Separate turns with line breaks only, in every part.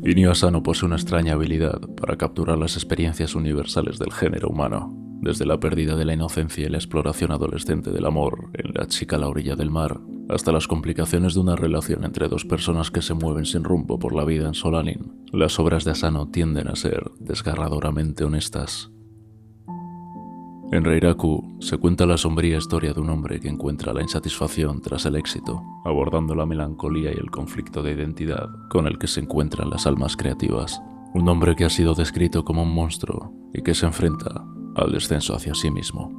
Inio Asano posee una extraña habilidad para capturar las experiencias universales del género humano, desde la pérdida de la inocencia y la exploración adolescente del amor en La chica a la orilla del mar, hasta las complicaciones de una relación entre dos personas que se mueven sin rumbo por la vida en Solanin. Las obras de Asano tienden a ser desgarradoramente honestas. En Reiraku se cuenta la sombría historia de un hombre que encuentra la insatisfacción tras el éxito, abordando la melancolía y el conflicto de identidad con el que se encuentran las almas creativas. Un hombre que ha sido descrito como un monstruo y que se enfrenta al descenso hacia sí mismo.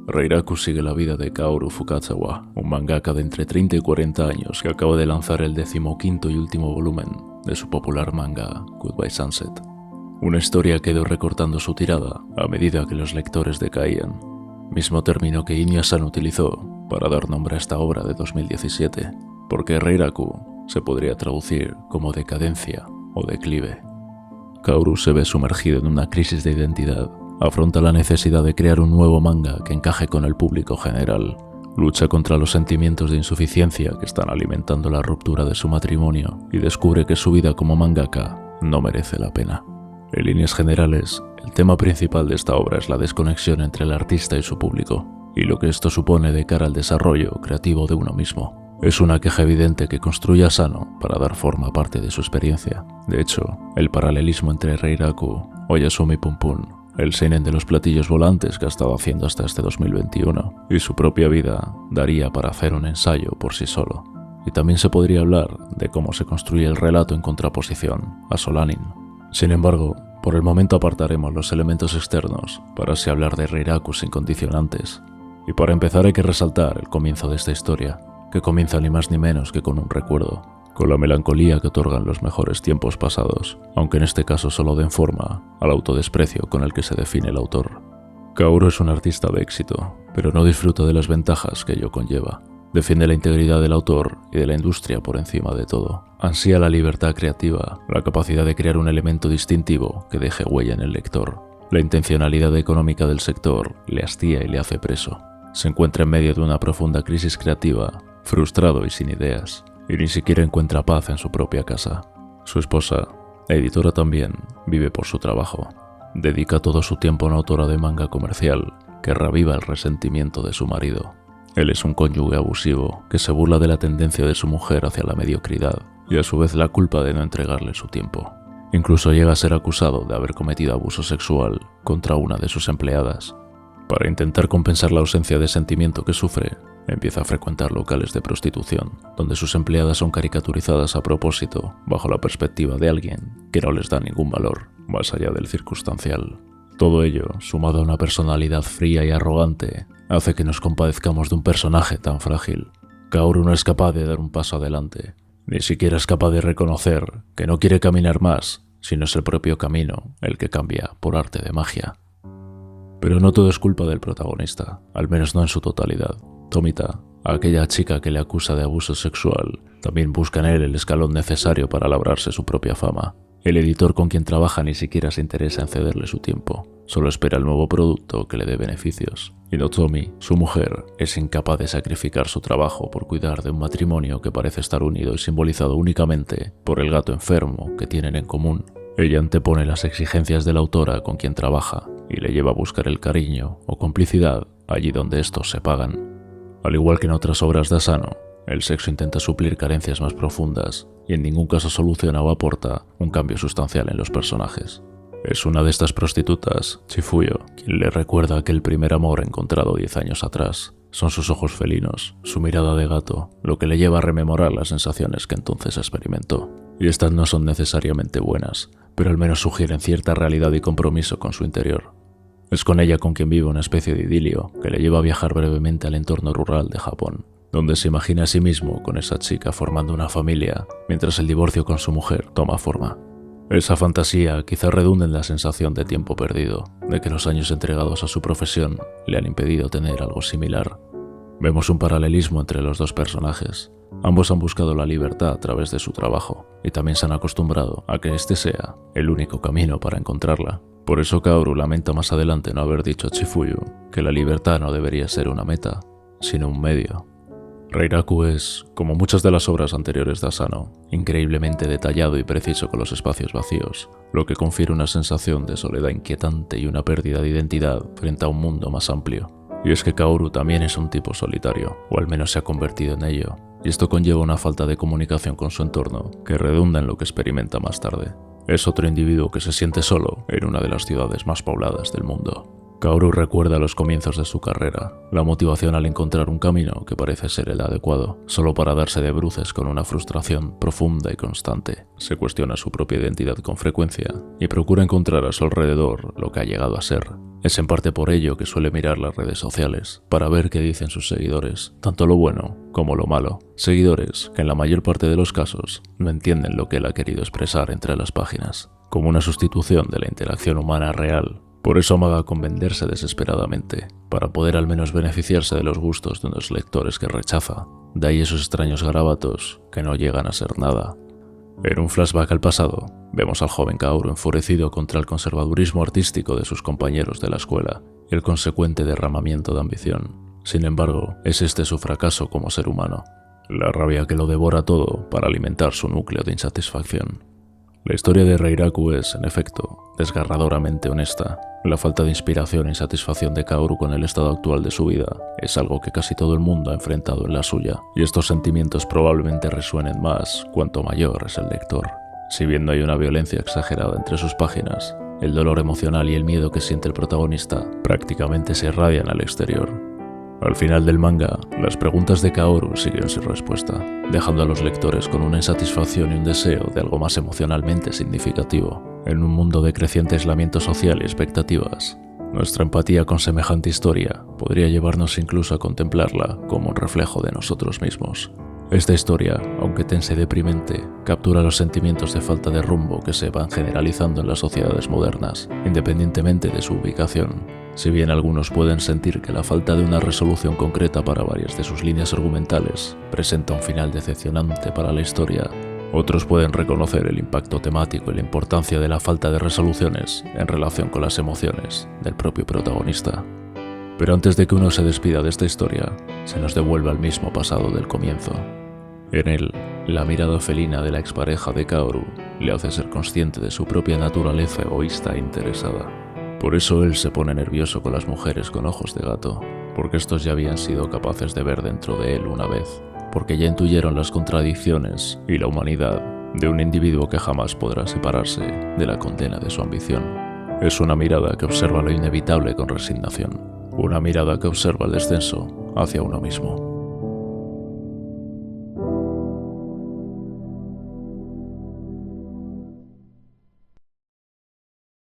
Reiraku sigue la vida de Kaoru Fukazawa, un mangaka de entre 30 y 40 años que acaba de lanzar el 15º y último volumen de su popular manga Goodbye Sunset. Una historia que ha ido recortando su tirada a medida que los lectores decaían, mismo término que Inio Asano utilizó para dar nombre a esta obra de 2017, porque Reiraku se podría traducir como decadencia o declive. Kaoru se ve sumergido en una crisis de identidad, afronta la necesidad de crear un nuevo manga que encaje con el público general, lucha contra los sentimientos de insuficiencia que están alimentando la ruptura de su matrimonio y descubre que su vida como mangaka no merece la pena. En líneas generales, el tema principal de esta obra es la desconexión entre el artista y su público, y lo que esto supone de cara al desarrollo creativo de uno mismo. Es una queja evidente que construye Asano para dar forma a parte de su experiencia. De hecho, el paralelismo entre Reiraku, Oyasumi Pum Pum, el seinen de los platillos volantes que ha estado haciendo hasta este 2021, y su propia vida daría para hacer un ensayo por sí solo. Y también se podría hablar de cómo se construye el relato en contraposición a Solanin. Sin embargo, por el momento apartaremos los elementos externos para así hablar de Reiraku sin condicionantes. Y para empezar hay que resaltar el comienzo de esta historia, que comienza ni más ni menos que con un recuerdo, con la melancolía que otorgan los mejores tiempos pasados, aunque en este caso solo den forma al autodesprecio con el que se define el autor. Kaoru es un artista de éxito, pero no disfruta de las ventajas que ello conlleva. Defiende la integridad del autor y de la industria por encima de todo. Ansía la libertad creativa, la capacidad de crear un elemento distintivo que deje huella en el lector. La intencionalidad económica del sector le hastía y le hace preso. Se encuentra en medio de una profunda crisis creativa, frustrado y sin ideas, y ni siquiera encuentra paz en su propia casa. Su esposa, la editora también, vive por su trabajo. Dedica todo su tiempo a una autora de manga comercial que reviva el resentimiento de su marido. Él es un cónyuge abusivo que se burla de la tendencia de su mujer hacia la mediocridad y a su vez la culpa de no entregarle su tiempo. Incluso llega a ser acusado de haber cometido abuso sexual contra una de sus empleadas. Para intentar compensar la ausencia de sentimiento que sufre, empieza a frecuentar locales de prostitución, donde sus empleadas son caricaturizadas a propósito bajo la perspectiva de alguien que no les da ningún valor, más allá del circunstancial. Todo ello, sumado a una personalidad fría y arrogante, hace que nos compadezcamos de un personaje tan frágil. Kaoru no es capaz de dar un paso adelante, ni siquiera es capaz de reconocer que no quiere caminar más, sino es el propio camino el que cambia por arte de magia. Pero no todo es culpa del protagonista, al menos no en su totalidad. Tomita, aquella chica que le acusa de abuso sexual, también busca en él el escalón necesario para labrarse su propia fama. El editor con quien trabaja ni siquiera se interesa en cederle su tiempo, solo espera el nuevo producto que le dé beneficios. Y Nozomi, su mujer, es incapaz de sacrificar su trabajo por cuidar de un matrimonio que parece estar unido y simbolizado únicamente por el gato enfermo que tienen en común. Ella antepone las exigencias de la autora con quien trabaja y le lleva a buscar el cariño o complicidad allí donde estos se pagan. Al igual que en otras obras de Asano, el sexo intenta suplir carencias más profundas y en ningún caso soluciona o aporta un cambio sustancial en los personajes. Es una de estas prostitutas, Chifuyo, quien le recuerda aquel primer amor encontrado 10 años atrás. Son sus ojos felinos, su mirada de gato, lo que le lleva a rememorar las sensaciones que entonces experimentó. Y estas no son necesariamente buenas, pero al menos sugieren cierta realidad y compromiso con su interior. Es con ella con quien vive una especie de idilio que le lleva a viajar brevemente al entorno rural de Japón, donde se imagina a sí mismo con esa chica formando una familia, mientras el divorcio con su mujer toma forma. Esa fantasía quizá redunde en la sensación de tiempo perdido, de que los años entregados a su profesión le han impedido tener algo similar. Vemos un paralelismo entre los dos personajes. Ambos han buscado la libertad a través de su trabajo, y también se han acostumbrado a que este sea el único camino para encontrarla. Por eso Kaoru lamenta más adelante no haber dicho a Chifuyu que la libertad no debería ser una meta, sino un medio. Reiraku es, como muchas de las obras anteriores de Asano, increíblemente detallado y preciso con los espacios vacíos, lo que confiere una sensación de soledad inquietante y una pérdida de identidad frente a un mundo más amplio. Y es que Kaoru también es un tipo solitario, o al menos se ha convertido en ello, y esto conlleva una falta de comunicación con su entorno, que redunda en lo que experimenta más tarde. Es otro individuo que se siente solo en una de las ciudades más pobladas del mundo. Kaoru recuerda los comienzos de su carrera, la motivación al encontrar un camino que parece ser el adecuado, solo para darse de bruces con una frustración profunda y constante. Se cuestiona su propia identidad con frecuencia y procura encontrar a su alrededor lo que ha llegado a ser. Es en parte por ello que suele mirar las redes sociales, para ver qué dicen sus seguidores, tanto lo bueno como lo malo. Seguidores que en la mayor parte de los casos no entienden lo que él ha querido expresar entre las páginas, como una sustitución de la interacción humana real. Por eso amaga con venderse desesperadamente, para poder al menos beneficiarse de los gustos de unos lectores que rechaza. De ahí esos extraños garabatos que no llegan a ser nada. En un flashback al pasado, vemos al joven Kaoru enfurecido contra el conservadurismo artístico de sus compañeros de la escuela y el consecuente derramamiento de ambición. Sin embargo, es este su fracaso como ser humano, la rabia que lo devora todo para alimentar su núcleo de insatisfacción. La historia de Reiraku es, en efecto, desgarradoramente honesta. La falta de inspiración e insatisfacción de Kaoru con el estado actual de su vida es algo que casi todo el mundo ha enfrentado en la suya, y estos sentimientos probablemente resuenen más cuanto mayor es el lector. Si bien no hay una violencia exagerada entre sus páginas, el dolor emocional y el miedo que siente el protagonista prácticamente se irradian al exterior. Al final del manga, las preguntas de Kaoru siguen sin respuesta, dejando a los lectores con una insatisfacción y un deseo de algo más emocionalmente significativo. En un mundo de creciente aislamiento social y expectativas, nuestra empatía con semejante historia podría llevarnos incluso a contemplarla como un reflejo de nosotros mismos. Esta historia, aunque tensa y deprimente, captura los sentimientos de falta de rumbo que se van generalizando en las sociedades modernas, independientemente de su ubicación. Si bien algunos pueden sentir que la falta de una resolución concreta para varias de sus líneas argumentales presenta un final decepcionante para la historia, otros pueden reconocer el impacto temático y la importancia de la falta de resoluciones en relación con las emociones del propio protagonista. Pero antes de que uno se despida de esta historia, se nos devuelve al mismo pasado del comienzo. En él, la mirada felina de la expareja de Kaoru le hace ser consciente de su propia naturaleza egoísta e interesada. Por eso él se pone nervioso con las mujeres con ojos de gato, porque estos ya habían sido capaces de ver dentro de él una vez, porque ya intuyeron las contradicciones y la humanidad de un individuo que jamás podrá separarse de la condena de su ambición. Es una mirada que observa lo inevitable con resignación, una mirada que observa el descenso hacia uno mismo.